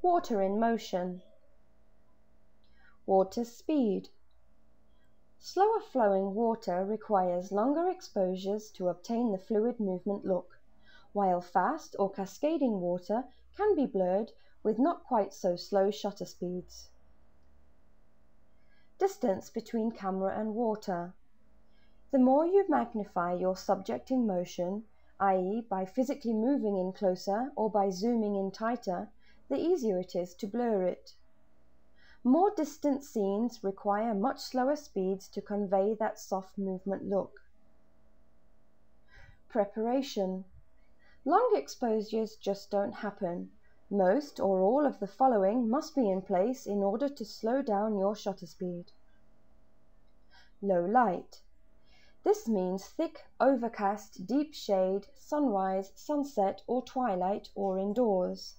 Water in motion. Water speed. Slower flowing water requires longer exposures to obtain the fluid movement look, while fast or cascading water can be blurred with not quite so slow shutter speeds. Distance between camera and water. The more you magnify your subject in motion, i.e. by physically moving in closer or by zooming in tighter, the easier it is to blur it. More distant scenes require much slower speeds to convey that soft movement look. Preparation. Long exposures just don't happen. Most or all of the following must be in place in order to slow down your shutter speed. Low light. This means thick, overcast, deep shade, sunrise, sunset or twilight or indoors.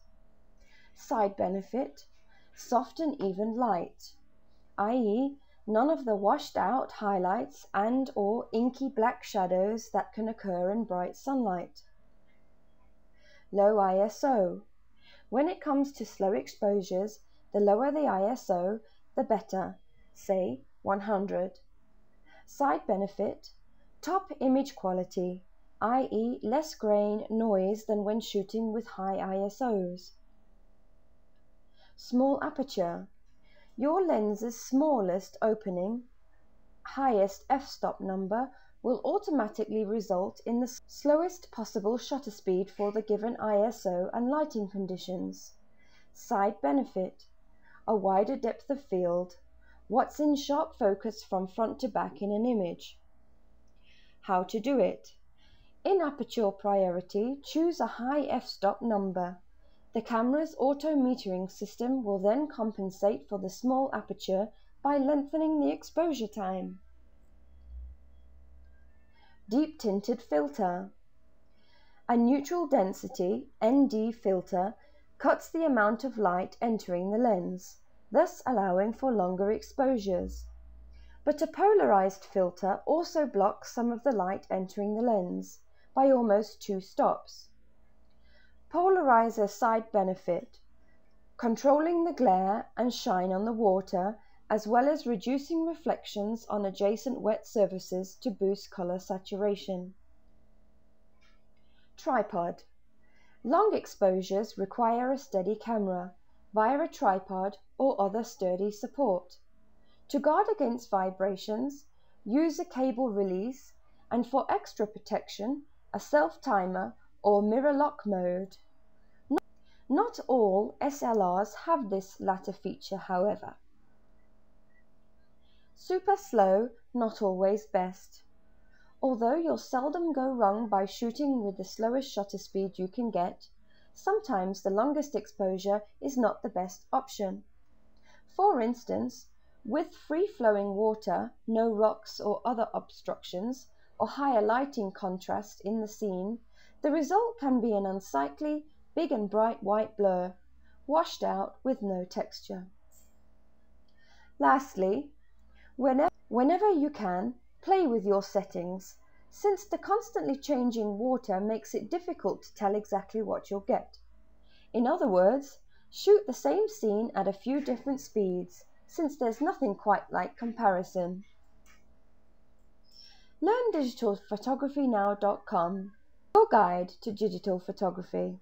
Side benefit. Soft and even light, i.e. none of the washed out highlights and or inky black shadows that can occur in bright sunlight. Low ISO. When it comes to slow exposures, the lower the ISO, the better, say 100. Side benefit, top image quality, i.e. less grain, noise than when shooting with high ISOs. Small aperture. Your lens's smallest opening, highest f-stop number, will automatically result in the slowest possible shutter speed for the given ISO and lighting conditions. Side benefit, a wider depth of field, what's in sharp focus from front to back in an image. How to do it? In aperture priority, choose a high f-stop number. The camera's auto metering system will then compensate for the small aperture by lengthening the exposure time. Deep tinted filter. A neutral density (ND) filter cuts the amount of light entering the lens, thus allowing for longer exposures. But a polarized filter also blocks some of the light entering the lens by almost 2 stops. Polarizer side benefit, controlling the glare and shine on the water, as well as reducing reflections on adjacent wet surfaces to boost color saturation. Tripod. Long exposures require a steady camera via a tripod or other sturdy support. To guard against vibrations, use a cable release, and for extra protection, a self-timer or mirror lock mode. Not all SLRs have this latter feature, however. Super slow, not always best. Although you'll seldom go wrong by shooting with the slowest shutter speed you can get, sometimes the longest exposure is not the best option. For instance, with free-flowing water, no rocks or other obstructions, or higher lighting contrast in the scene, the result can be an unsightly, big and bright white blur, washed out with no texture. Lastly, whenever you can, play with your settings, since the constantly changing water makes it difficult to tell exactly what you'll get. In other words, shoot the same scene at a few different speeds, since there's nothing quite like comparison. LearnDigitalPhotographyNow.com, your guide to digital photography.